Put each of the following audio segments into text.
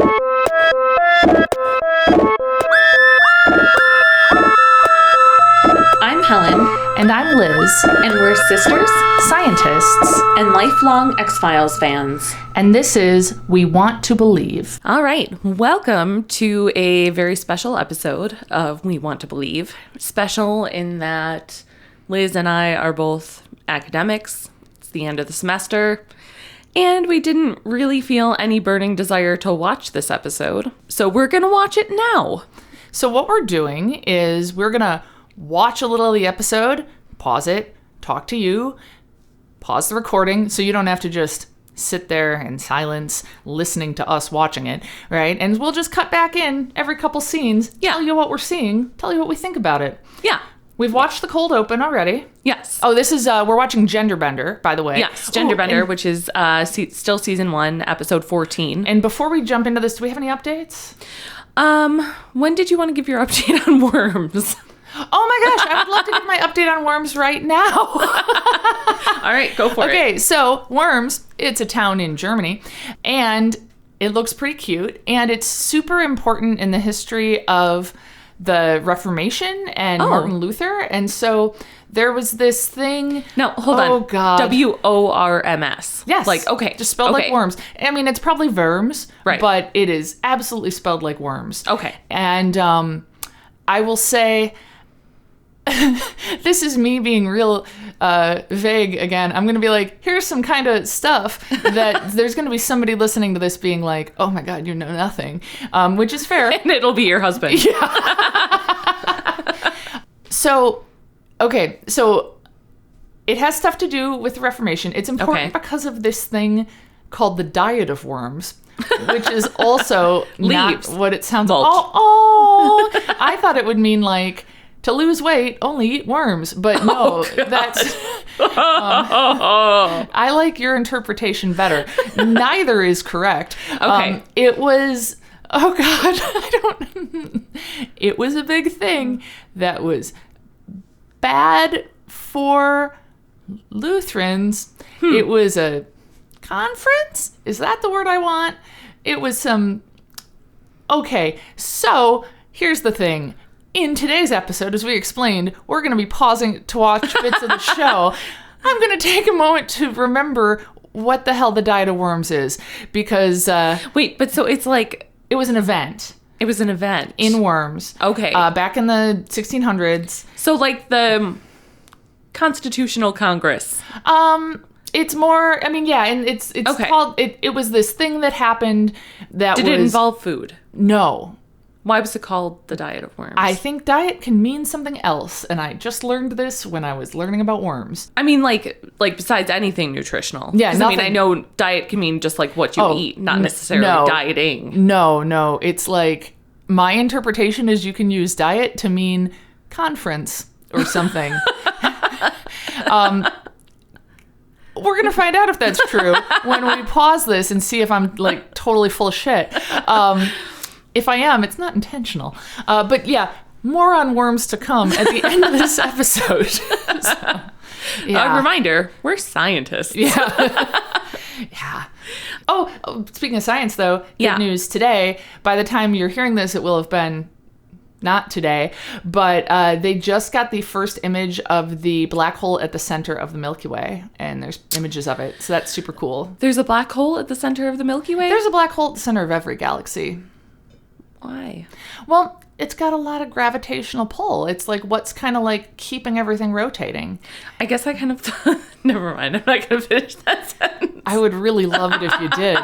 I'm Helen. And I'm Liz. And we're sisters Scientists. and lifelong X-Files fans. And this is We Want to Believe. All right. Welcome to a very special episode of We Want to Believe. Special in that Liz and I are both academics. It's the end of the semester. And we didn't really feel any burning desire to watch this episode. So we're going to watch it now. So what we're doing is we're going to watch a little of the episode, pause it, talk to you, pause the recording so you don't have to just sit there in silence listening to us watching it, right? And we'll just cut back in every couple scenes, tell you what we're seeing, tell you what we think about it. Yeah. We've watched the cold open already. Yes. Oh, this is, we're watching Genderbender, by the way. Yes, Genderbender, which is still season 1, episode 14. And before we jump into this, do we have any updates? When did you want to give your update on worms? Oh my gosh, I would love to give my update on Worms right now. All right, go for it. Okay, so Worms, it's a town in Germany, and it looks pretty cute, and it's super important in the history of the Reformation and Martin Luther, and so there was this thing... No, hold on. Oh, God. W-O-R-M-S. Yes. Like, okay. Just spelled like worms. I mean, it's probably verms, right, but it is absolutely spelled like worms. Okay. And I will say... this is me being real vague again. I'm going to be like, here's some kind of stuff that there's going to be somebody listening to this being like, oh my God, you know nothing, which is fair. And it'll be your husband. Yeah. So it has stuff to do with the Reformation. It's important because of this thing called the diet of worms, which is also not what it sounds like. Oh, I thought it would mean like, to lose weight, only eat worms. But no, that's... I like your interpretation better. Neither is correct. Okay. It was... Oh, God. It was a big thing that was bad for Lutherans. It was a conference? Is that the word I want? It was some... Okay, so here's the thing. In today's episode, as we explained, we're going to be pausing to watch bits of the show. I'm going to take a moment to remember what the hell the Diet of Worms is, because... Wait, but so it's like... It was an event. It was an event. In Worms. Okay. Back in the 1600s. So like the Constitutional Congress. It's more... I mean, yeah, and it's called... It was this thing that happened that Did it involve food? No. Why was it called the Diet of Worms? I think diet can mean something else, and I just learned this when I was learning about worms. I mean, like besides anything nutritional. Yeah, nothing. I mean, I know diet can mean just like what you eat, not necessarily dieting. No. It's like, my interpretation is you can use diet to mean conference or something. We're going to find out if that's true when we pause this and see if I'm like totally full of shit. If I am, it's not intentional. But yeah, more on worms to come at the end of this episode. So, yeah. A reminder, we're scientists. Yeah. Yeah. Oh, speaking of science, though, good news today. By the time you're hearing this, it will have been not today, but they just got the first image of the black hole at the center of the Milky Way, and there's images of it. So that's super cool. There's a black hole at the center of the Milky Way? There's a black hole at the center of every galaxy. Why? Well, it's got a lot of gravitational pull. It's like what's kind of like keeping everything rotating. I guess I kind of... Never mind. I'm not going to finish that sentence. I would really love it if you did.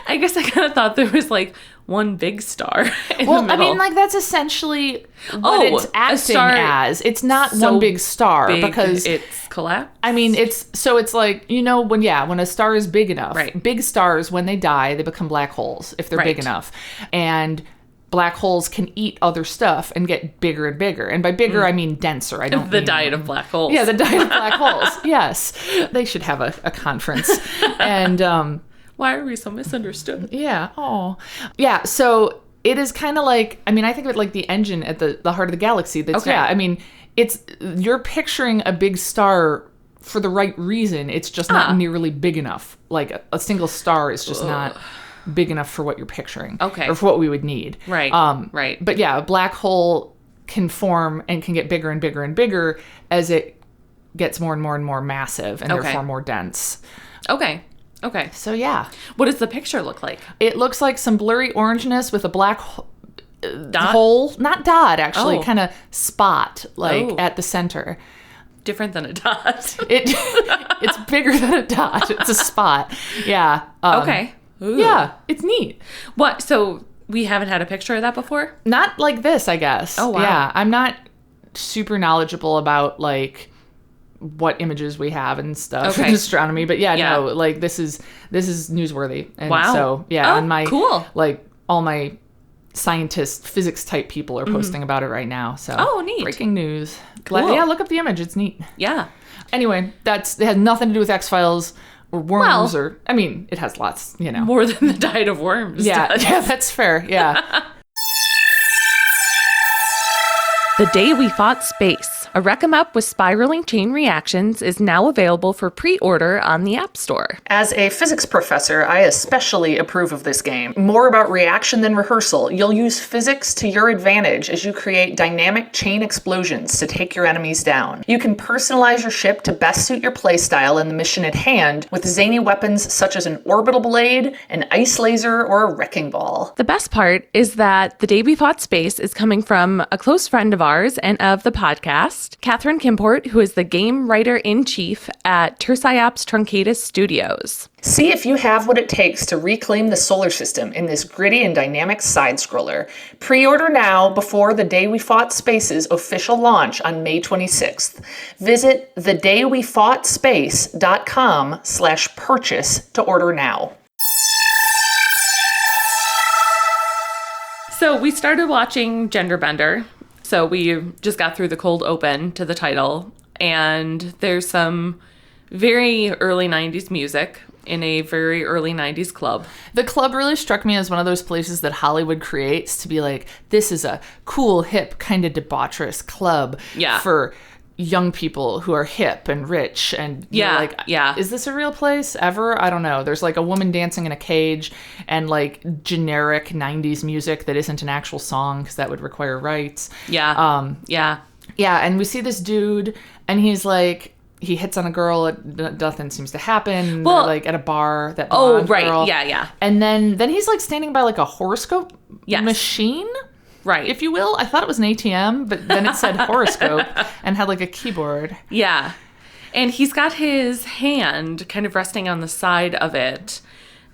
I guess I kind of thought there was like one big star in the middle. I mean, like that's essentially what it's acting as. It's not so one big star because it's collapsed. I mean, it's like, you know, when a star is big enough, right. Big stars, when they die, they become black holes if they're big enough. And black holes can eat other stuff and get bigger and bigger. And by bigger, I mean denser. I don't mean diet of black holes. Yeah, the diet of black holes. Yes. They should have a conference. And why are we so misunderstood? Yeah. Oh. Yeah, so it is kind of like, I mean, I think of it like the engine at the heart of the galaxy. That's, yeah, I mean, you're picturing a big star for the right reason. It's just not nearly big enough. Like a single star is just not big enough for what you're picturing. Okay. Or for what we would need. Right. Right. But yeah, a black hole can form and can get bigger and bigger and bigger as it gets more and more and more massive and therefore more dense. Okay. Okay. So yeah. What does the picture look like? It looks like some blurry orangeness with a black dot? hole. Not dot, actually. Kind of spot, at the center. Different than a dot. It's bigger than a dot. It's a spot. Yeah. Okay. Ooh. Yeah. It's neat. What? So we haven't had a picture of that before? Not like this, I guess. Oh, wow. Yeah. I'm not super knowledgeable about, like, what images we have and stuff in astronomy. But no, like, this is newsworthy. And so, on my, like, all my scientist, physics type people are posting about it right now. So, neat. Breaking news. Cool. Yeah, look up the image. It's neat. Yeah. Anyway, it has nothing to do with X-Files or worms I mean, it has lots, More than the diet of worms. Yeah, that's fair. Yeah. The Day We Fought Space, a wreck-em-up with spiraling chain reactions, is now available for pre-order on the App Store. As a physics professor, I especially approve of this game. More about reaction than rehearsal, you'll use physics to your advantage as you create dynamic chain explosions to take your enemies down. You can personalize your ship to best suit your playstyle and the mission at hand with zany weapons such as an orbital blade, an ice laser, or a wrecking ball. The best part is that The Day We Fought Space is coming from a close friend of ours and of the podcast, Catherine Kimport, who is the game writer-in-chief at Tersiops Truncatus Studios. See if you have what it takes to reclaim the solar system in this gritty and dynamic side-scroller. Pre-order now before The Day We Fought Space's official launch on May 26th. Visit thedaywefoughtspace.com/purchase to order now. So we started watching Genderbender. So we just got through the cold open to the title, and there's some very early 90s music in a very early 90s club. The club really struck me as one of those places that Hollywood creates to be like, this is a cool, hip, kind of debaucherous club for young people who are hip and rich. And you're like, is this a real place ever? I don't know. There's like a woman dancing in a cage and like generic 90s music that isn't an actual song because that would require rights. Yeah. And we see this dude and he's like, he hits on a girl, nothing seems to happen. Well, like at a bar, that blonde girl. Yeah. And then he's like standing by like a horoscope machine. Right. If you will. I thought it was an ATM, but then it said horoscope and had like a keyboard. Yeah. And he's got his hand kind of resting on the side of it.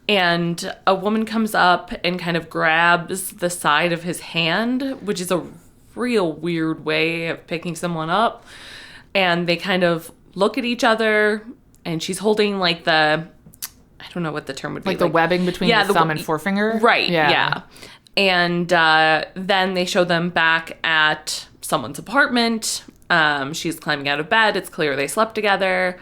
And a woman comes up and kind of grabs the side of his hand, which is a real weird way of picking someone up. And they kind of look at each other, and she's holding like the, I don't know what the term would be. Like the webbing between the thumb and forefinger? Right, yeah. And then they show them back at someone's apartment. She's climbing out of bed. It's clear they slept together.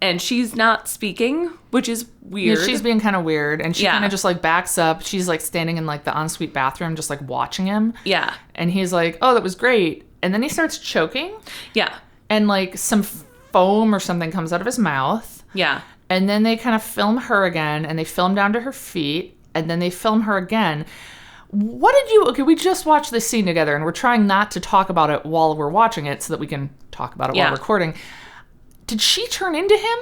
And she's not speaking, which is weird. Yeah, she's being kind of weird. And she kind of just like backs up. She's like standing in like the ensuite bathroom just like watching him. Yeah. And he's like, oh, that was great. And then he starts choking. Yeah. And like some foam or something comes out of his mouth. Yeah. And then they kind of film her again. And they film down to her feet. And then they film her again. What did you... Okay, we just watched this scene together, and we're trying not to talk about it while we're watching it so that we can talk about it while recording. Did she turn into him?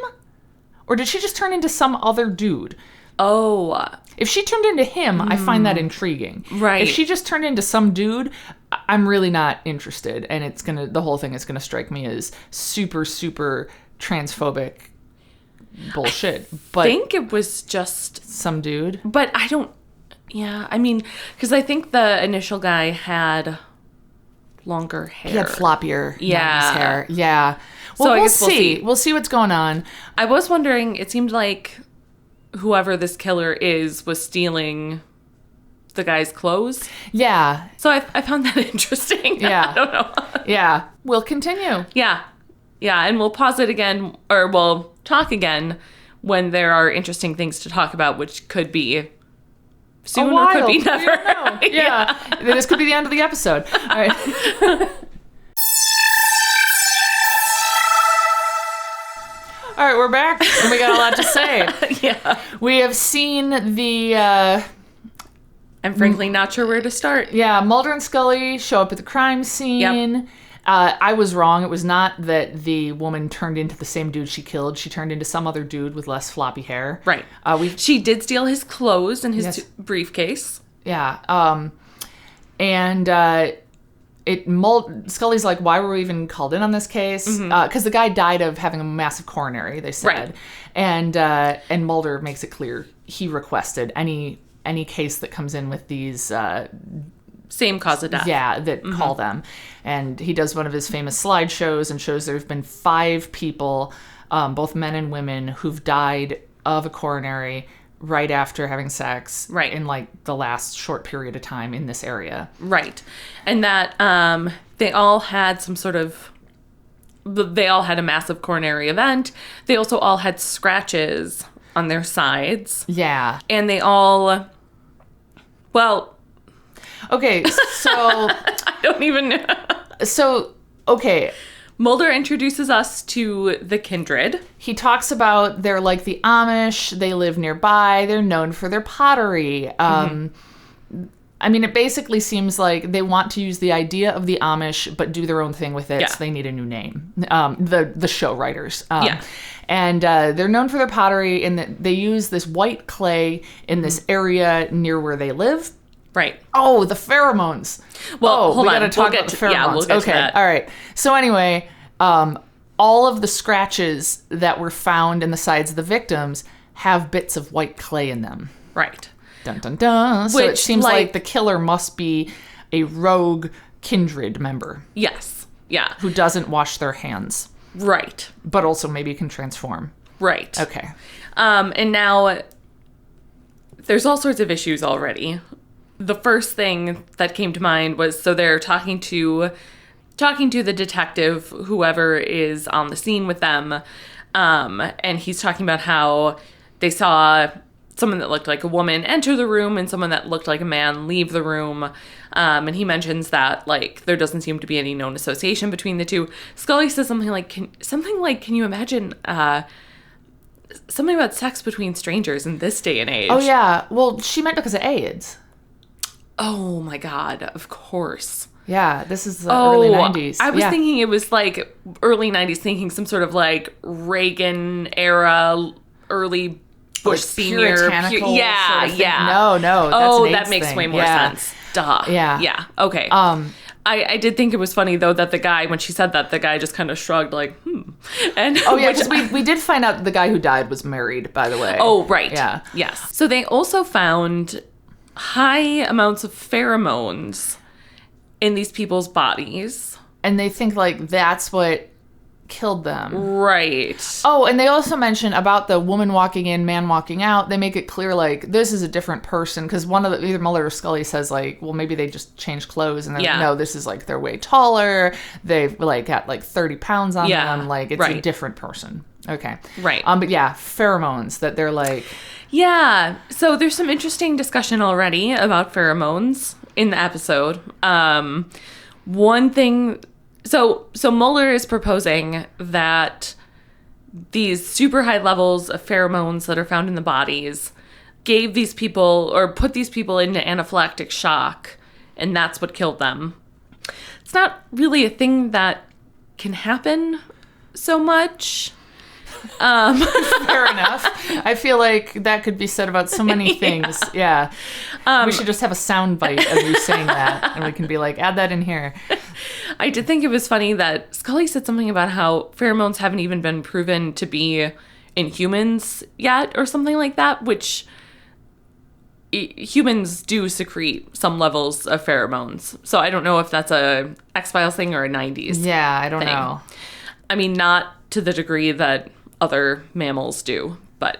Or did she just turn into some other dude? Oh. If she turned into him, I find that intriguing. Right. If she just turned into some dude, I'm really not interested, and the whole thing is gonna strike me as super, super transphobic bullshit. But I think it was just... some dude. But I don't... Yeah, I mean, because I think the initial guy had longer hair. He had floppier 90s hair. Yeah. Well, so I we'll guess see. We'll see what's going on. I was wondering, it seemed like whoever this killer is was stealing the guy's clothes. Yeah. So I found that interesting. Yeah. I don't know. Yeah. We'll continue. Yeah. Yeah, and we'll pause it again, or we'll talk again when there are interesting things to talk about, which could be... soon or could be never. Yeah. This could be the end of the episode. All right. All right, we're back, and we got a lot to say. Yeah. We have seen the, I'm frankly not sure where to start. Mulder and Scully show up at the crime scene. Yep. I was wrong. It was not that the woman turned into the same dude she killed. She turned into some other dude with less floppy hair. Right. She did steal his clothes and his Yes. briefcase. Yeah. Scully's like, why were we even called in on this case? Because the guy died of having a massive coronary, they said. Right. And Mulder makes it clear he requested any case that comes in with these Same cause of death. Yeah, that call them. And he does one of his famous slideshows and shows there have been 5 people, both men and women, who've died of a coronary right after having sex in like the last short period of time in this area. Right. And that they all had they all had a massive coronary event. They also all had scratches on their sides. Yeah. And they all, okay, so I don't even know. Okay. Mulder introduces us to the kindred. He talks about they're like the Amish. They live nearby. They're known for their pottery. I mean, it basically seems like they want to use the idea of the Amish, but do their own thing with it. Yeah. So they need a new name. The show writers. Yeah. And they're known for their pottery in that they use this white clay in this area near where they live. Right. Oh, the pheromones. Well, hold we on. got to talk We'll about get the pheromones. to- yeah, we'll get to okay. that. All right. So anyway, all of the scratches that were found in the sides of the victims have bits of white clay in them. Right. Dun, dun, dun. So it Which, seems like the killer must be a rogue kindred member Yes. Yeah. who doesn't wash their hands, Right. but also maybe can transform. Right. Okay. And now there's all sorts of issues already. The first thing that came to mind was, so they're talking to the detective, whoever is on the scene with them, and he's talking about how they saw someone that looked like a woman enter the room and someone that looked like a man leave the room. And he mentions that, like, there doesn't seem to be any known association between the two. Scully says something like, can you imagine something about sex between strangers in this day and age? Oh, yeah. Well, she meant because of AIDS. Oh, my God. Of course. Yeah, this is the early 90s. I was thinking it was like early 90s, thinking some sort of like Reagan era, early Bush senior. Puritanical Yeah, sort of thing. yeah. No, that's an AIDS that makes thing. way more Yeah. sense. Duh. Yeah. Yeah. Okay. I did think it was funny, though, that the guy, when she said that, the guy just kind of shrugged, like, And Oh, yeah, because we did find out the guy who died was married, by the way. Oh, right. Yeah. Yes. So they also found high amounts of pheromones in these people's bodies. And they think, like, that's what killed them. Right. Oh, and they also mention about the woman walking in, man walking out. They make it clear, like, this is a different person. Because one of the, either Mulder or Scully says, like, well, maybe they just changed clothes. And they're like, no, this is, like, they're way taller. They've, like, got, like, 30 pounds on them. Like, it's a different person. Okay. Right. But yeah, pheromones that they're like... Yeah. So there's some interesting discussion already about pheromones in the episode. One thing... So Mulder is proposing that these super high levels of pheromones that are found in the bodies gave these people, or put these people into anaphylactic shock, and that's what killed them. It's not really a thing that can happen so much. Fair enough. I feel like that could be said about so many things. Yeah. We should just have a sound bite of you saying that, and we can be like, add that in here. I did think it was funny that Scully said something about how pheromones haven't even been proven to be in humans yet, or something like that, which humans do secrete some levels of pheromones. So I don't know if that's a X-Files thing or a 90s Yeah, I don't thing. know. I mean, not to the degree that other mammals do, but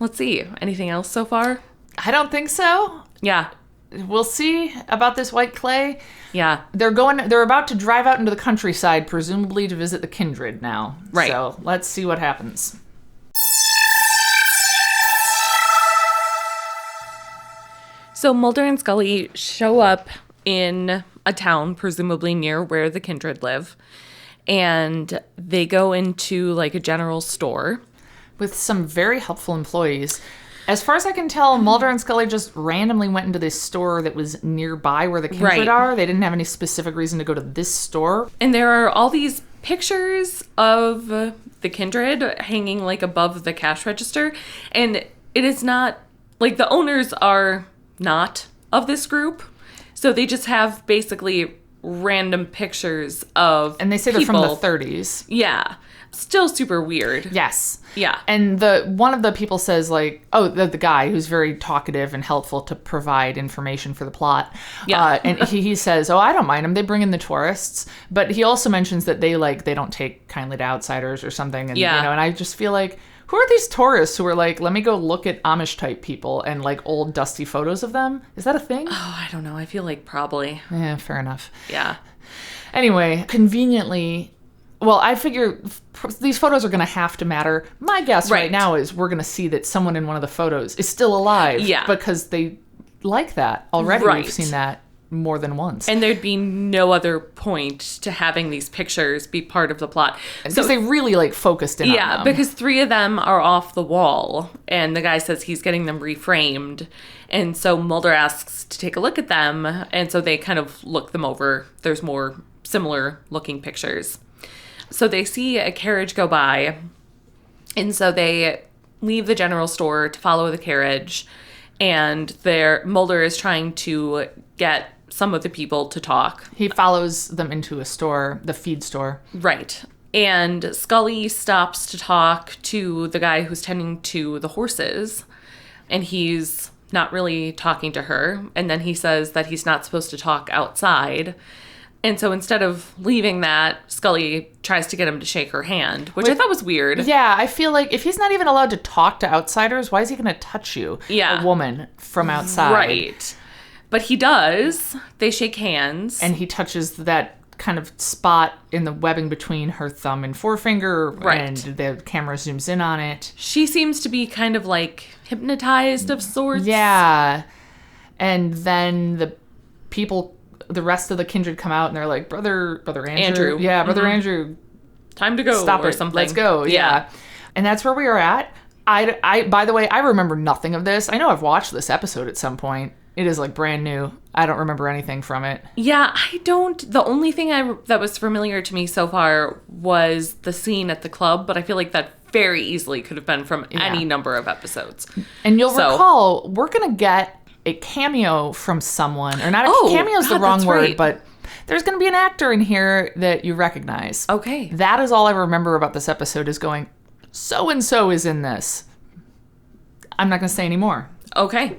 let's see. Anything else so far? I don't think so. Yeah. We'll see about this white clay. Yeah. They're about to drive out into the countryside, presumably to visit the kindred now. Right. So let's see what happens. So Mulder and Scully show up in a town, presumably near where the kindred live. and they go into like a general store. With some very helpful employees. As far as I can tell, Mulder and Scully just randomly went into this store that was nearby where the kindred are. They didn't have any specific reason to go to this store. And there are all these pictures of the kindred hanging like above the cash register. And it is not, like the owners are not of this group. So they just have basically random pictures of And they say people. they're from the 30s. Yeah. Still super weird. Yes. Yeah. And one of the people says like, the guy who's very talkative and helpful to provide information for the plot. Yeah. And he says, I don't mind them. They bring in the tourists. But he also mentions that they don't take kindly to outsiders or something. And, Yeah. and I just feel like, who are these tourists who are like, let me go look at Amish type people and like old dusty photos of them? Is that a thing? Oh, I don't know. I feel like probably. Yeah, fair enough. Yeah. Anyway, conveniently, well, I figure these photos are going to have to matter. My guess right now is we're going to see that someone in one of the photos is still alive. Yeah. Because they like that already. Right. We've seen that more than once. And there'd be no other point to having these pictures be part of the plot. Because they really like focused in on them. Yeah, because 3 of them are off the wall, and the guy says he's getting them reframed. And so Mulder asks to take a look at them, and so they kind of look them over. There's more similar looking pictures. So they see a carriage go by, and so they leave the general store to follow the carriage, and Mulder is trying to get some of the people to talk. He follows them into a store, the feed store. Right. And Scully stops to talk to the guy who's tending to the horses, and he's not really talking to her. And then he says that he's not supposed to talk outside. And so instead of leaving that, Scully tries to get him to shake her hand, which I thought was weird. Yeah, I feel like if he's not even allowed to talk to outsiders, why is he going to touch you? Yeah. A woman from outside. Right. But he does. They shake hands. And he touches that kind of spot in the webbing between her thumb and forefinger. Right. And the camera zooms in on it. She seems to be kind of like hypnotized of sorts. Yeah. And then the rest of the kindred come out and they're like, Brother Andrew. Yeah, Brother Andrew. Time to go. Stop or it. something. Let's go. Yeah. And that's where we are at. I by the way, I remember nothing of this. I know I've watched this episode at some point. It is like brand new. I don't remember anything from it. Yeah, I don't. The only thing that was familiar to me so far was the scene at the club, but I feel like that very easily could have been from any number of episodes. And you'll recall, we're going to get a cameo from someone. Or not cameo's the wrong word, right. but there's going to be an actor in here that you recognize. Okay. That is all I remember about this episode is going, so-and-so is in this. I'm not going to say any more. Okay.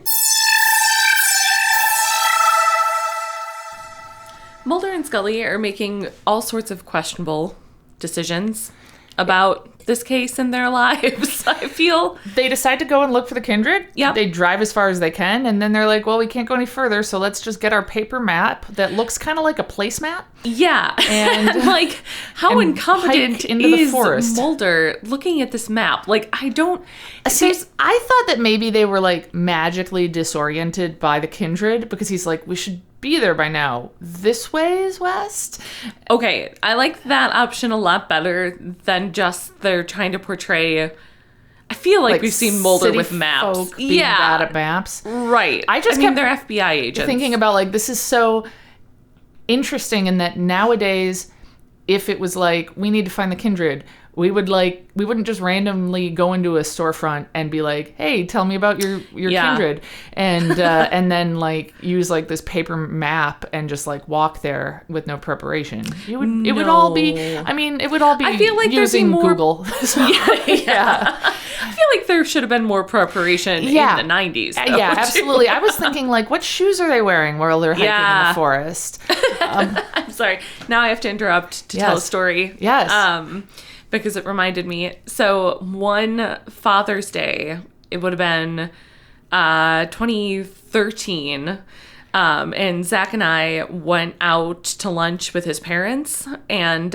Mulder and Scully are making all sorts of questionable decisions about this case in their lives, I feel. They decide to go and look for the kindred. Yep. They drive as far as they can, and then they're like, well, we can't go any further, so let's just get our paper map that looks kind of like a placemat. Yeah. And like, how and incompetent hike into the is forest. Mulder looking at this map? Like, I don't... See, I thought that maybe they were, like, magically disoriented by the kindred, because he's like, we should be there by now. This way is west? Okay, I like that option a lot better than just they're trying to portray... I feel like we've seen Mulder city with maps. folk being bad at maps. Right. I just mean, kept they're FBI agents. thinking about, like, this is so interesting in that nowadays, if it was like, we need to find the kindred, we wouldn't just randomly go into a storefront and be like, hey, tell me about your kindred. And and then like use like this paper map and just like walk there with no preparation. It would all be I feel like using there'd be more... Google. yeah. I feel like there should have been more preparation in the 90s. Though, yeah, absolutely. I was thinking like, what shoes are they wearing while they're hiking in the forest? I'm sorry. Now I have to interrupt to tell a story. Yes. Because it reminded me. So one Father's Day, it would have been 2013, and Zach and I went out to lunch with his parents, and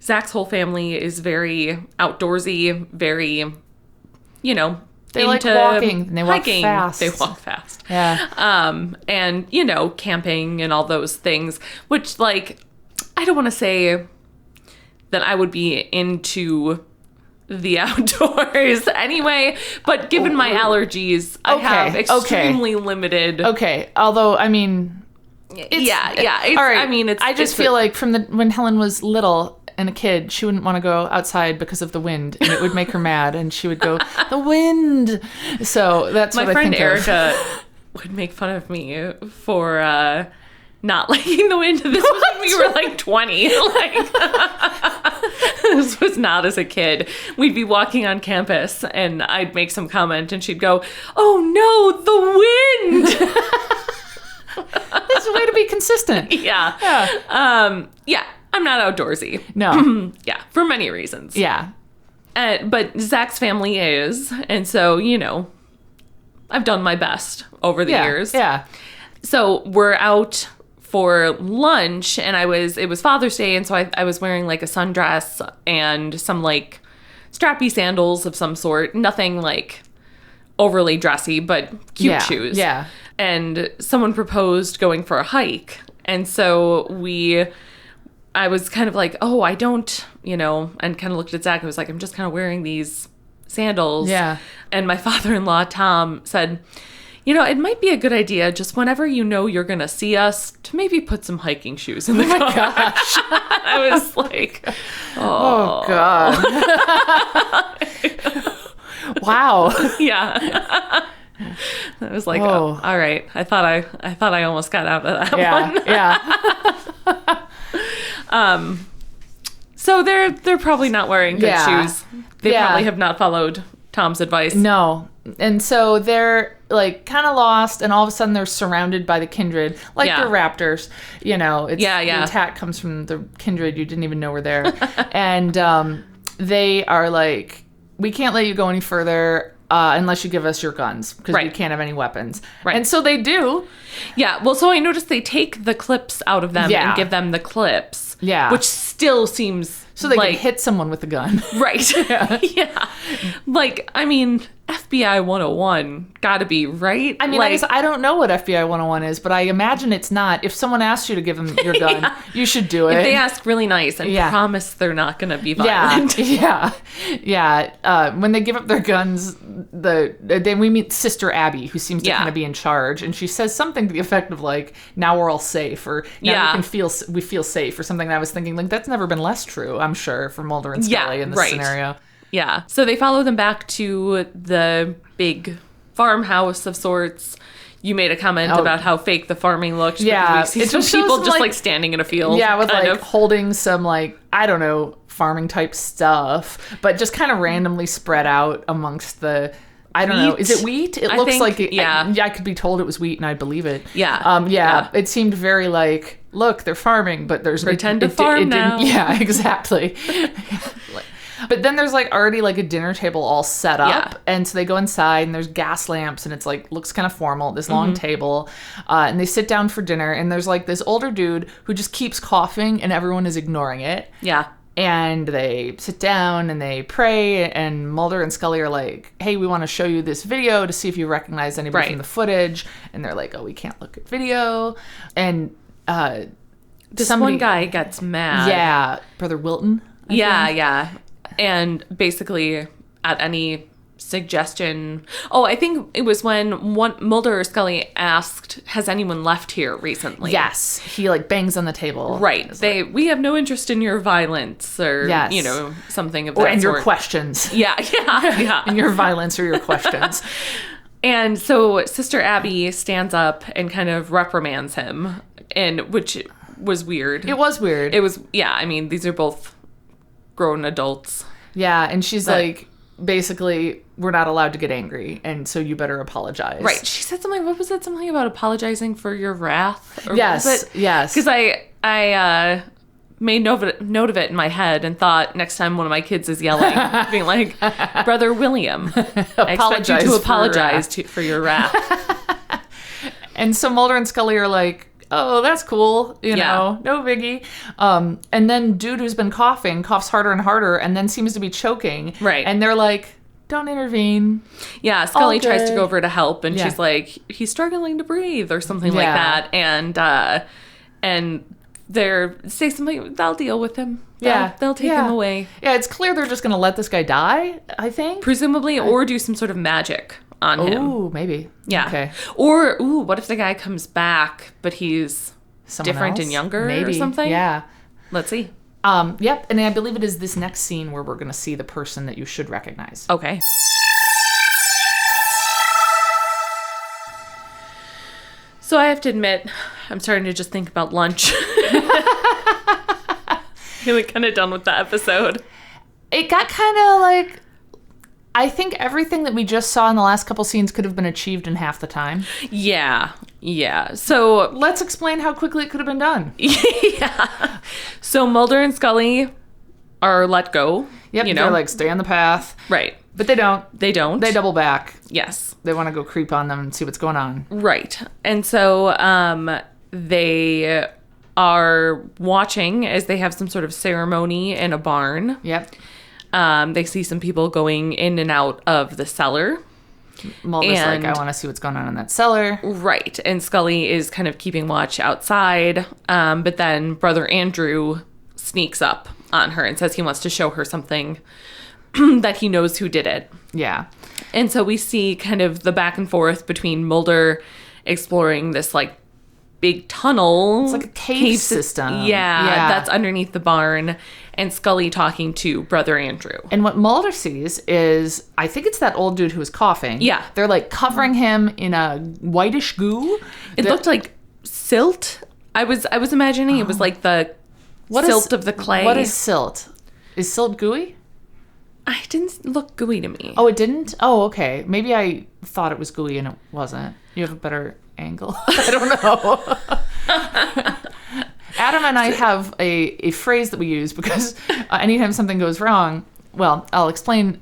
Zach's whole family is very outdoorsy, very, they into like walking, and they walk hiking. fast. They walk fast. Yeah. And, camping and all those things, which, like, I don't want to say that I would be into the outdoors anyway, but given my allergies, I have extremely limited. Okay, although I mean, All right. I mean, I just feel like when Helen was little and a kid, she wouldn't want to go outside because of the wind, and it would make her mad, and she would go, "The wind." So that's my what friend I think Erica would make fun of me for not liking the wind. This was when we were like 20. Like, this was not as a kid. We'd be walking on campus and I'd make some comment and she'd go, "Oh no, the wind." That's a way to be consistent. Yeah. I'm not outdoorsy. No. Yeah, for many reasons. Yeah. But Zach's family is. And so, I've done my best over the years. Yeah. So we're out for lunch and it was Father's Day. And so I was wearing like a sundress and some like strappy sandals of some sort. Nothing like overly dressy, but cute shoes. Yeah. And someone proposed going for a hike. And so I was kind of like, oh, I don't, and kind of looked at Zach. I was like, I'm just kind of wearing these sandals. Yeah. And my father-in-law, Tom, said, it might be a good idea just whenever you're going to see us to maybe put some hiking shoes in the car. Gosh. I was like, Oh, God. Wow. Yeah. I was like, oh, all right. I thought I almost got out of that one. Yeah. So they're probably not wearing good shoes. They probably have not followed Tom's advice. No. And so they're like kind of lost, and all of a sudden they're surrounded by the kindred, like they're raptors. The attack comes from the kindred you didn't even know were there. And they are like, we can't let you go any further unless you give us your guns, because we can't have any weapons. Right. And so they do. Yeah. Well, so I noticed they take the clips out of them and give them the clips. Yeah. Which still seems so they can hit someone with a gun. Right. Yeah. Like, I mean, FBI 101 gotta be, right? I mean, I don't know what FBI 101 is, but I imagine it's not. If someone asks you to give them your gun, you should do it. If they ask really nice and promise they're not going to be violent. Yeah. When they give up their guns, then we meet Sister Abby, who seems to kind of be in charge, and she says something to the effect of like, "Now we're all safe," or "Now we feel safe," or something. And I was thinking, like, that's never been less true, I'm sure, for Mulder and Scully in this scenario. Yeah. So they follow them back to the big farmhouse of sorts. You made a comment about how fake the farming looked. Yeah. We see some people just like standing in a field. Yeah, with like holding some like, I don't know, farming type stuff, but just kind of randomly spread out amongst the, I don't know. Is it wheat? It looks like it. Yeah. I could be told it was wheat and I'd believe it. Yeah. It seemed very like, look, they're farming, but there's pretend to farm now. Yeah, exactly. But then there's like already like a dinner table all set up. And so they go inside and there's gas lamps and it's like looks kind of formal, this long table. And they sit down for dinner and there's like this older dude who just keeps coughing and everyone is ignoring it. Yeah. And they sit down and they pray, and Mulder and Scully are like, "Hey, we want to show you this video to see if you recognize anybody from the footage." And they're like, "Oh, we can't look at video." And one guy gets mad. Yeah, Brother Wilton. I think. Yeah. And basically, at any suggestion... Oh, I think it was when Mulder or Scully asked, has anyone left here recently? Yes. He, like, bangs on the table. Right. We have no interest in your violence or, something of that sort. And your questions. Yeah. And your violence or your questions. And so Sister Abby stands up and kind of reprimands him, which was weird. It was weird. It was, I mean, these are both grown adults. Yeah, and she's like, basically, we're not allowed to get angry, and so you better apologize. Right. She said something, what was it? Something about apologizing for your wrath? Or yes. Because I made note of it in my head and thought next time one of my kids is yelling, being like, Brother William, I expect you to apologize for your wrath. And so Mulder and Scully are like, oh, that's cool, no biggie. And then dude who's been coughs harder and harder and then seems to be choking. Right. And they're like, don't intervene. Yeah, Scully tries to go over to help, and she's like, he's struggling to breathe or something like that. And they're say something, they'll deal with him. Yeah. They'll take him away. Yeah, it's clear they're just going to let this guy die, I think. Presumably, or do some sort of magic on him. Oh, maybe. Yeah. Okay. Or, what if the guy comes back, but he's Someone different else? and younger Maybe. or something? Yeah. Let's see. Yep, and I believe it is this next scene where we're going to see the person that you should recognize. Okay. So I have to admit, I'm starting to just think about lunch. Feeling kind of done with the episode. It got kind of like, I think everything that we just saw in the last couple scenes could have been achieved in half the time. Yeah. So Let's explain how quickly it could have been done. yeah. So Mulder and Scully are let go. Yep, You know? they're like, stay on the path. Right. But they don't. They don't. They double back. Yes. They want to go creep on them and see what's going on. Right. And so they are watching as they have some sort of ceremony in a barn. Yep. They see some people going in and out of the cellar. Mulder's And- like, I want to see what's going on in that cellar. Right. And Scully is kind of keeping watch outside. But then Brother Andrew sneaks up on her and says he wants to show her something that he knows who did it. Yeah. And so we see kind of the back and forth between Mulder exploring this like big tunnel. It's like a cave system. Yeah, that's underneath the barn. And Scully talking to Brother Andrew. And what Mulder sees is, I think it's that old dude who was coughing. Yeah. They're like covering him in a whitish goo. It looked like silt. I was imagining it was like the silt of the clay. What is silt? Is silt gooey? It didn't look gooey to me. Oh, it didn't? Oh, okay. Maybe I thought it was gooey and it wasn't. You have a better angle. I don't know. Adam and I have a phrase that we use because anytime something goes wrong, well, I'll explain.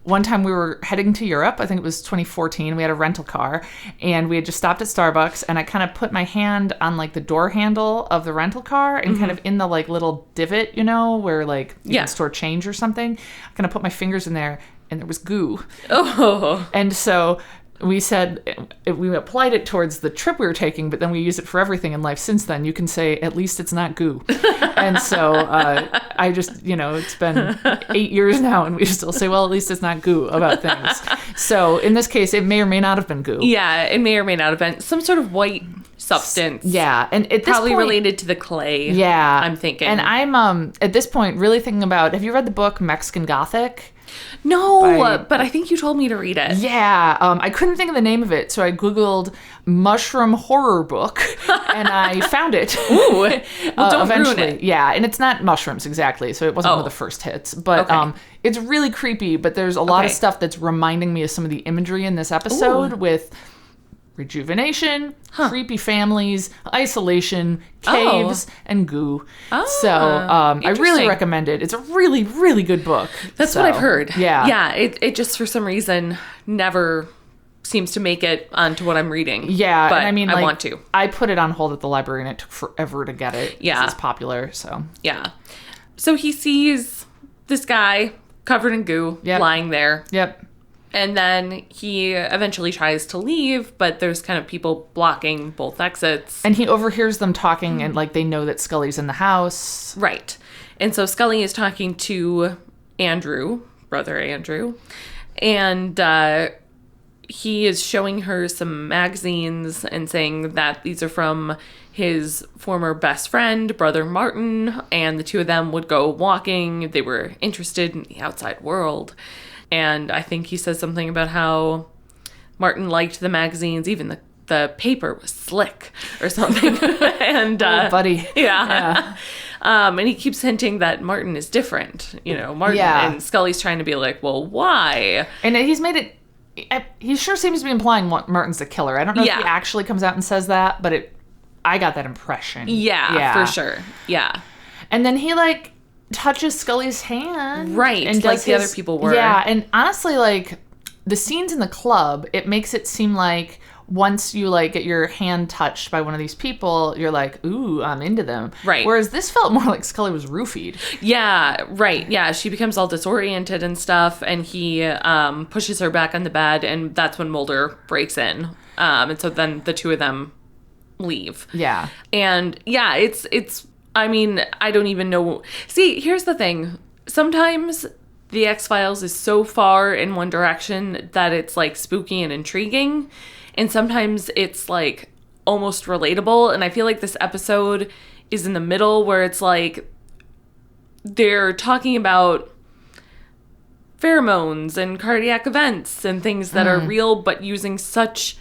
One time we were heading to Europe, I think it was 2014, we had a rental car, and we had just stopped at Starbucks, and I kind of put my hand on, like, the door handle of the rental car, and kind of in the, like, little divot, you know, where, like, you can store change or something. I kind of put my fingers in there, and there was goo. Oh. And so we said, we applied it towards the trip we were taking, but then we use it for everything in life since then. You can say, at least it's not goo. And so I just, you know, it's been 8 years now, and we still say, well, at least it's not goo about things. So in this case, it may or may not have been goo. Yeah, it may or may not have been some sort of white substance. Yeah. And at this Probably point, related to the clay. Yeah. I'm thinking. And I'm, at this point, really thinking about, have you read the book Mexican Gothic? No, but I think you told me to read it. Yeah, I couldn't think of the name of it, so I Googled mushroom horror book, and I found it. Ooh, well, don't eventually. ruin it. Yeah, and it's not mushrooms exactly, so it wasn't one of the first hits. But Okay. it's really creepy, but there's a lot of Okay. stuff that's reminding me of some of the imagery in this episode with rejuvenation, creepy families, isolation, caves, and goo. So I really interesting. recommend it. It's a really, really good book. That's what I've heard. Yeah. Yeah, it just for some reason never seems to make it onto what I'm reading. Yeah, but and I mean, I like, want to. I put it on hold at the library, and it took forever to get it. 'Cause Yeah. it's popular. So Yeah. So he sees this guy covered in goo Yep. lying there. yep, And then he eventually tries to leave, but there's kind of people blocking both exits. and he overhears them talking, and like they know that Scully's in the house. Right. And so Scully is talking to Andrew, Brother Andrew, and he is showing her some magazines and saying that these are from his former best friend, Brother Martin, and the two of them would go walking. They were interested in the outside world. And I think he says something about how Martin liked the magazines, even the paper was slick or something. And Oh, buddy. yeah. And he keeps hinting that Martin is different. You know, Martin Yeah. and Scully's trying to be like, well, why? And he's made it. He sure seems to be implying Martin's the killer. I don't know if Yeah. he actually comes out and says that, but I got that impression. Yeah, for sure. Yeah. And then he like touches Scully's hand. Right, And like does the other people were. Yeah, and honestly, like the scenes in the club, it makes it seem like once you like get your hand touched by one of these people, you're like, ooh, I'm into them. Right. Whereas this felt more like Scully was roofied. Yeah, right. Yeah, she becomes all disoriented and stuff, and he pushes her back on the bed, and that's when Mulder breaks in. And so then the two of them leave. Yeah. And yeah, it's I mean, I don't even know. See, here's the thing. Sometimes the X-Files is so far in one direction that it's like spooky and intriguing. And sometimes it's like almost relatable. And I feel like this episode is in the middle where it's like they're talking about pheromones and cardiac events and things that are real, but using such,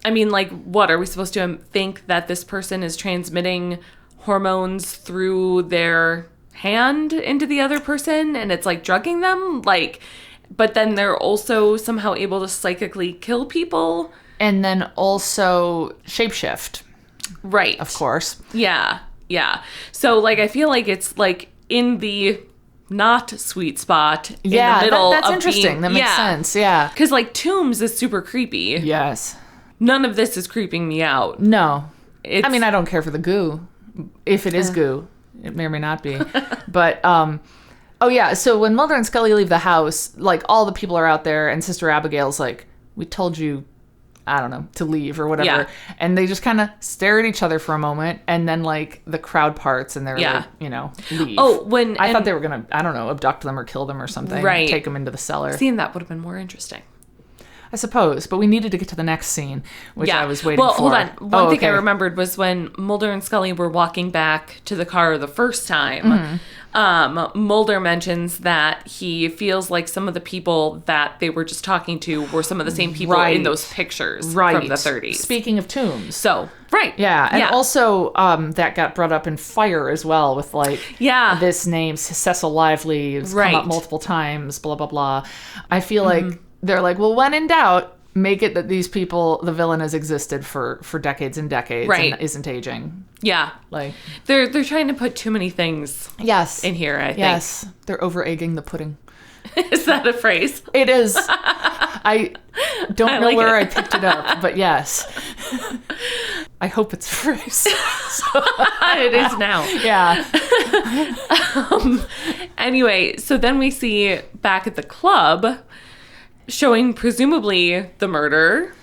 I mean, like, what are we supposed to think that this person is transmitting hormones through their hand into the other person and it's like drugging them? Like, but then they're also somehow able to psychically kill people. And then also shapeshift. Right. Of course. Yeah. Yeah. So, like, I feel like it's like in the not sweet spot in the middle. That's of interesting. That makes sense. Yeah. Because, like, Tombs is super creepy. Yes. None of this is creeping me out. No. It's, I mean, I don't care for the goo. If it is goo. It may or may not be. But, oh, yeah. So when Mulder and Scully leave the house, like, all the people are out there, and Sister Abigail's like, we told you, I don't know, to leave or whatever. Yeah. And they just kind of stare at each other for a moment, and then, like, the crowd parts, and they're like, leave. Oh, I thought they were going to, I don't know, abduct them or kill them or something. Right. Take them into the cellar. Seeing that would have been more interesting. I suppose, but we needed to get to the next scene, which I was waiting for. Well, hold on. One thing okay. I remembered was when Mulder and Scully were walking back to the car the first time, Mulder mentions that he feels like some of the people that they were just talking to were some of the same people in those pictures from the 30s. Speaking of Tombs. So, right. Yeah, and also that got brought up in Fire as well with, like, this name, Cecil Lively, has come up multiple times, blah, blah, blah. I feel like they're like, well, when in doubt, make it that these people, the villain has existed for decades and decades and isn't aging. Yeah. Like, they're trying to put too many things in here, I think. Yes. They're over-egging the pudding. Is that a phrase? It is. I don't know where I picked it up, but yes. I hope it's a phrase. It is now. Yeah. Anyway, so then we see back at the club showing presumably the murder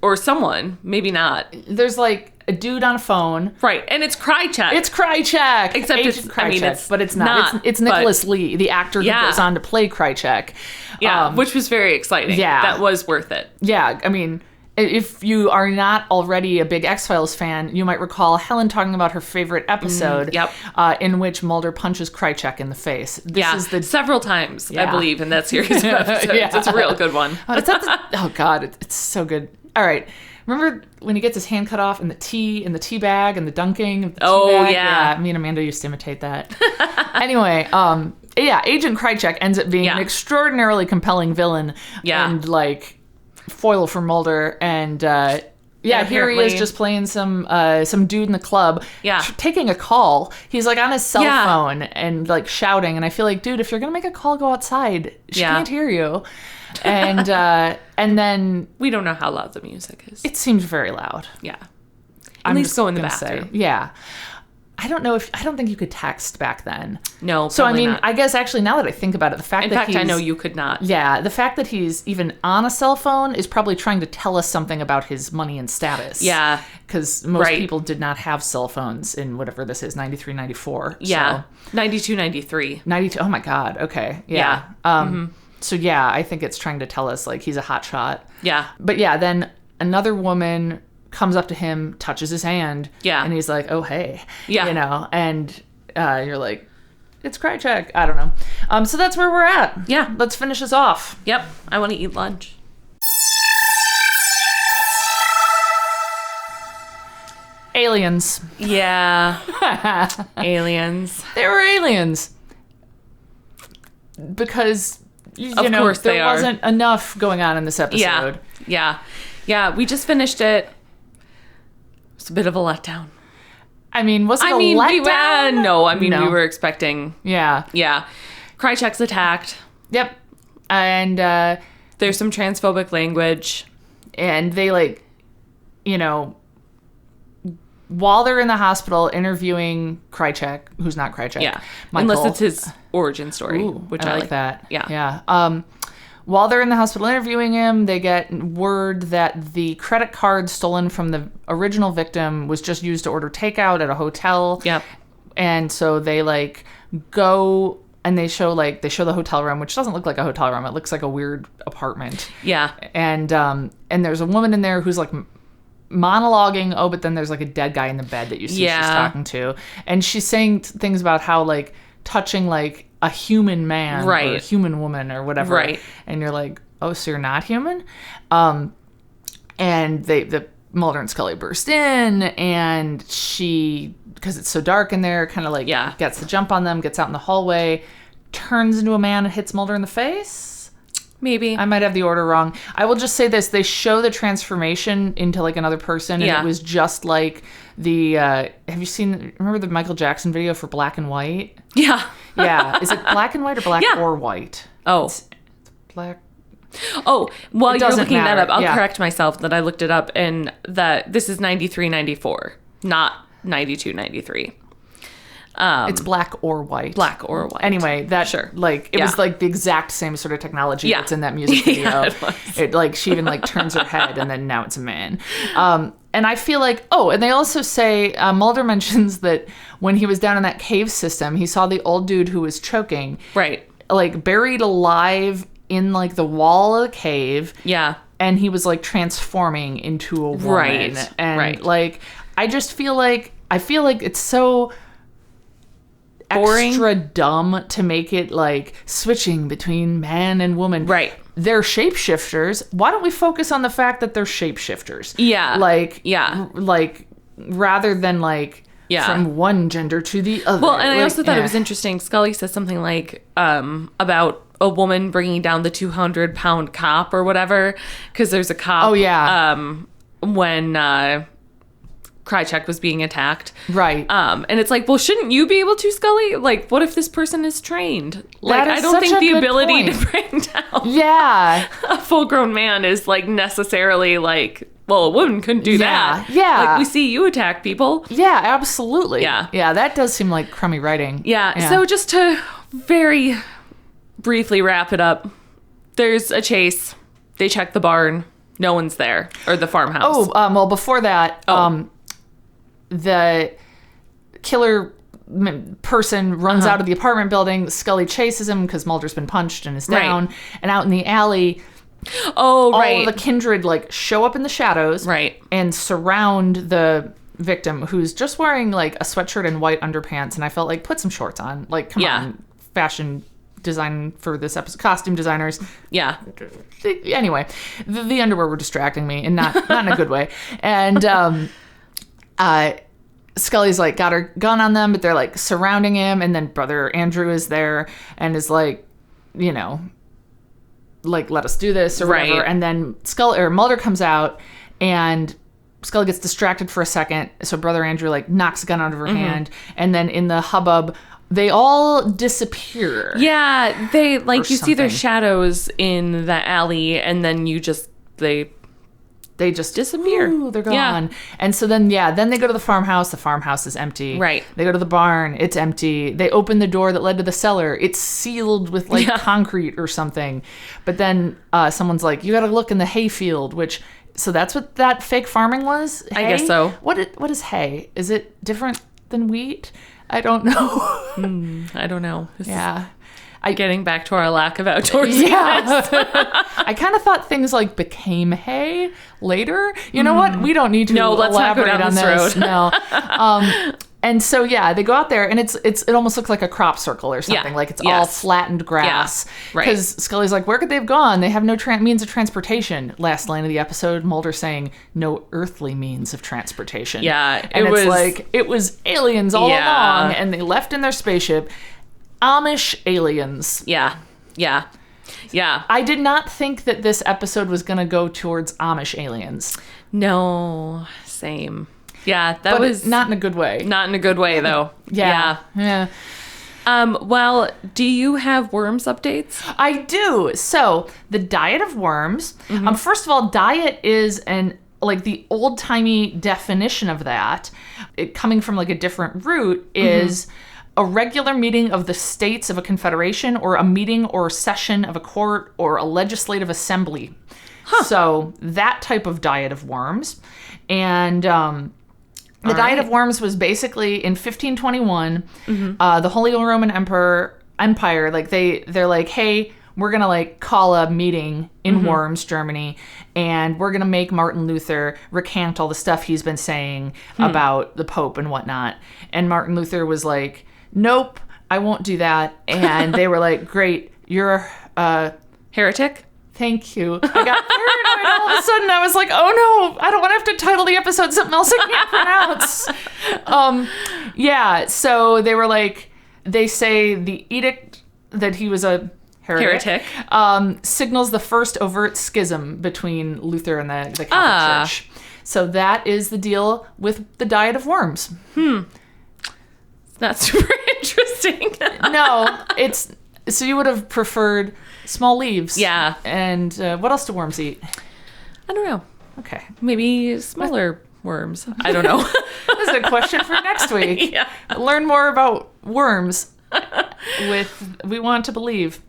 or someone, maybe not. There's like a dude on a phone. Right. And it's Krycek. It's Krycek. Except Agent it's, Krycek, I mean, it's but it's not. It's Nicholas Lee, the actor who goes on to play Krycek. Yeah, which was very exciting. Yeah. That was worth it. Yeah, I mean, if you are not already a big X-Files fan, you might recall Helen talking about her favorite episode in which Mulder punches Krycek in the face. This is the several times, I believe, in that series of episodes. It's a real good one. Oh, God, it's so good. All right. Remember when he gets his hand cut off in the tea bag and the dunking of the tea bag? Yeah. Me and Amanda used to imitate that. Anyway, Agent Krycek ends up being an extraordinarily compelling villain and, like, foil for Mulder, and here he is just playing some dude in the club, taking a call. He's like on his cell phone and like shouting, and I feel like, dude, if you're gonna make a call, go outside. She can't hear you. And then we don't know how loud the music is. It seems very loud. Yeah, at least go in the bathroom. I don't think you could text back then. No, so I mean, not. I guess actually now that I think about it, I know you could not. Yeah, the fact that he's even on a cell phone is probably trying to tell us something about his money and status. Yeah. Because most people did not have cell phones in whatever this is, 93, 94. Yeah, so. 92, 93. 92, oh my God, okay. Yeah. So yeah, I think it's trying to tell us, like, he's a hot shot. Yeah. But yeah, then another woman comes up to him, touches his hand, and he's like, oh, hey. Yeah. You know, and you're like, it's Krycek. I don't know. So that's where we're at. Yeah. Let's finish this off. Yep. I want to eat lunch. Aliens. Yeah. Aliens. They were aliens. Because, of course there wasn't enough going on in this episode. Yeah. We just finished it. It's a bit of a letdown. I mean, was it a letdown? No, we were expecting. Yeah. Yeah. Krycek's attacked. Yep. And there's some transphobic language. And they, like, while they're in the hospital interviewing Krycek, who's not Krycek. Yeah. Michael, unless it's his origin story, which I like that. Yeah. while they're in the hospital interviewing him, they get word that the credit card stolen from the original victim was just used to order takeout at a hotel. Yep. And so they like go and they show the hotel room, which doesn't look like a hotel room. It looks like a weird apartment. Yeah. And there's a woman in there who's like monologuing. Oh, but then there's like a dead guy in the bed that you see she's talking to. And she's saying things about how like touching like a human man or a human woman or whatever. Right. And you're like, oh, so you're not human? And the Mulder and Scully burst in, and she, because it's so dark in there, kind of like gets the jump on them, gets out in the hallway, turns into a man and hits Mulder in the face. Maybe. I might have the order wrong. I will just say this. They show the transformation into like another person, and it was just like the, have you seen, remember the Michael Jackson video for Black and White? Yeah. Yeah. Is it black and white or black or white? Oh. It's black. Oh, while you're looking that up, I'll Yeah. correct myself that I looked it up and that this is 93-94, not 92-93. It's black or white. Black or white. Anyway, that like it was like the exact same sort of technology that's in that music video. It like she even like turns her head and then now it's a man. And I feel like and they also say Mulder mentions that when he was down in that cave system, he saw the old dude who was choking, like buried alive in like the wall of the cave. Yeah. And he was like transforming into a woman. And like I feel like it's so boring, extra dumb to make it like switching between man and woman. Right. They're shapeshifters. Why don't we focus on the fact that they're shapeshifters? Yeah. Like rather than like from one gender to the other. Well, and I also thought it was interesting. Scully says something like about a woman bringing down the 200-pound cop or whatever, because there's a cop. Oh yeah. When Krycek was being attacked. Right. And it's like, well, shouldn't you be able to, Scully? Like, what if this person is trained? Like, I don't think the ability to bring down a full-grown man is like necessarily like, well, a woman couldn't do that. Yeah. Like, we see you attack people. Yeah, absolutely. Yeah. Yeah, that does seem like crummy writing. Yeah. So just to very briefly wrap it up, there's a chase. They check the barn. No one's there. Or the farmhouse. Oh, well, before that, the killer person runs out of the apartment building. Scully chases him because Mulder's been punched and is down. Right. And out in the alley, all of the kindred like show up in the shadows, and surround the victim, who's just wearing like a sweatshirt and white underpants. And I felt like, put some shorts on. Like, come on, fashion design for this episode, costume designers. Yeah. Anyway, the underwear were distracting me, and not in a good way. And Scully's like got her gun on them, but they're like surrounding him, and then brother Andrew is there and is like, you know, like, let us do this or whatever. And then Mulder comes out, and Scully gets distracted for a second, so brother Andrew like knocks a gun out of her hand, and then in the hubbub they all disappear. Yeah, they like you see their shadows in the alley, and then they just disappear. Ooh, they're gone. Yeah. And so then they go to the farmhouse. The farmhouse is empty. Right. They go to the barn. It's empty. They open the door that led to the cellar. It's sealed with like concrete or something. But then someone's like, you got to look in the hayfield, so that's what that fake farming was? Hay? I guess so. What is hay? Is it different than wheat? I don't know. I don't know. Getting back to our lack of outdoorsy. I kind of thought things like became hay later. You know what? We don't need to let's not go down on this this. road. No. And so they go out there, and it almost looks like a crop circle or something. Like it's all flattened grass. Yeah. Because Scully's like, where could they have gone? They have no means of transportation. Last line of the episode, Mulder saying, no earthly means of transportation. Yeah. It was aliens all along, and they left in their spaceship. Amish aliens. Yeah. I did not think that this episode was going to go towards Amish aliens. No, same. Yeah, that was not in a good way. Not in a good way, though. Yeah. Well, do you have worms updates? I do. So the diet of worms. First of all, diet is the old timey definition of that. It coming from like a different root is a regular meeting of the states of a confederation, or a meeting or session of a court or a legislative assembly. So that type of diet of worms. And the diet of worms was basically in 1521, the Holy Roman Empire, like they're like, hey, we're going to like call a meeting in Worms, Germany, and we're going to make Martin Luther recant all the stuff he's been saying about the Pope and whatnot. And Martin Luther was like, nope, I won't do that. And they were like, great, you're a Heretic? Thank you. I got paranoid all of a sudden. I was like, oh no, I don't want to have to title the episode something else I can't pronounce. Yeah, so they were like, they say the edict that he was a heretic. Signals the first overt schism between Luther and the Catholic Church. So that is the deal with the diet of worms. That's super interesting. No, it's... So you would have preferred small leaves. Yeah. And what else do worms eat? I don't know. Okay. Maybe smaller worms. I don't know. This is a question for next week. Yeah. Learn more about worms with We Want to Believe.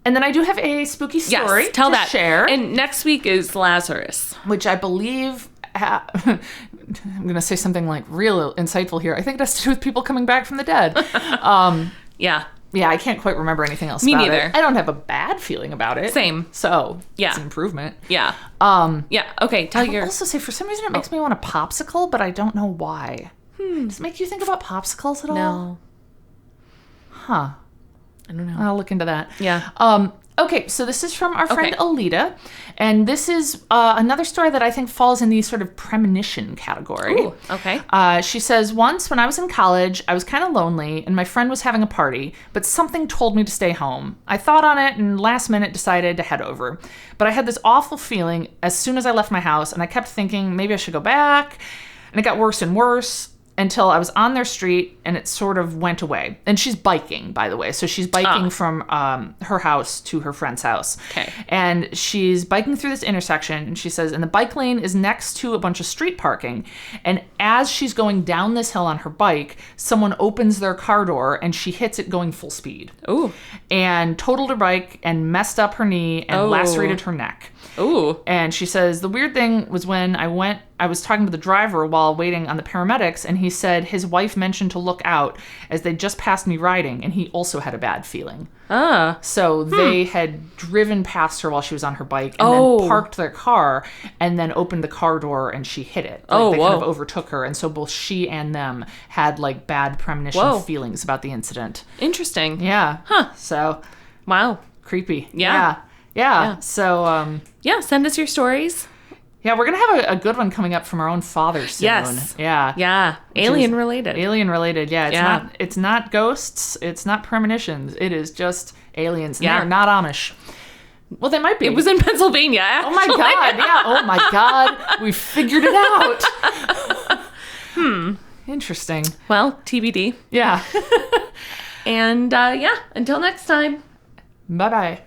And then I do have a spooky story Yes, tell to that. share. And next week is Lazarus. Which I believe... I'm going to say something like real insightful here. I think it has to do with people coming back from the dead. Yeah. Yeah, I can't quite remember anything else Me about neither. it. I don't have a bad feeling about it. Same. So, Yeah. it's an improvement. Yeah. Yeah. Okay. I will also say, for some reason, it makes me want a popsicle, but I don't know why. Does it make you think about popsicles at all? No. Huh. I don't know. I'll look into that. Yeah. Okay, so this is from our friend Alita, and this is another story that I think falls in the sort of premonition category. Ooh, okay. She says, once when I was in college, I was kind of lonely, and my friend was having a party, but something told me to stay home. I thought on it, and last minute decided to head over. But I had this awful feeling as soon as I left my house, and I kept thinking maybe I should go back, and it got worse and worse. Until I was on their street and it sort of went away. And she's biking, by the way. So she's biking from her house to her friend's house. Okay. And she's biking through this intersection. And she says, and the bike lane is next to a bunch of street parking. And as she's going down this hill on her bike, someone opens their car door and she hits it going full speed. Ooh. And totaled her bike and messed up her knee and lacerated her neck. Ooh. And she says, the weird thing was when I was talking to the driver while waiting on the paramedics, and he said his wife mentioned to look out as they just passed me riding, and he also had a bad feeling. So they had driven past her while she was on her bike, and then parked their car, and then opened the car door, and she hit it. Like, they kind of overtook her, and so both she and them had like bad premonition feelings about the incident. Interesting. Yeah. Huh. So. Wow. Creepy. Yeah. Yeah. So. Yeah. Send us your stories. Yeah, we're going to have a good one coming up from our own father soon. Yes. Yeah. Yeah. Alien related. Alien related, yeah. It's not ghosts. It's not premonitions. It is just aliens. Yeah. They're not Amish. Well, they might be. It was in Pennsylvania, actually. Oh, my God. Yeah. Oh, my God. We figured it out. Interesting. Well, TBD. Yeah. And, until next time. Bye-bye.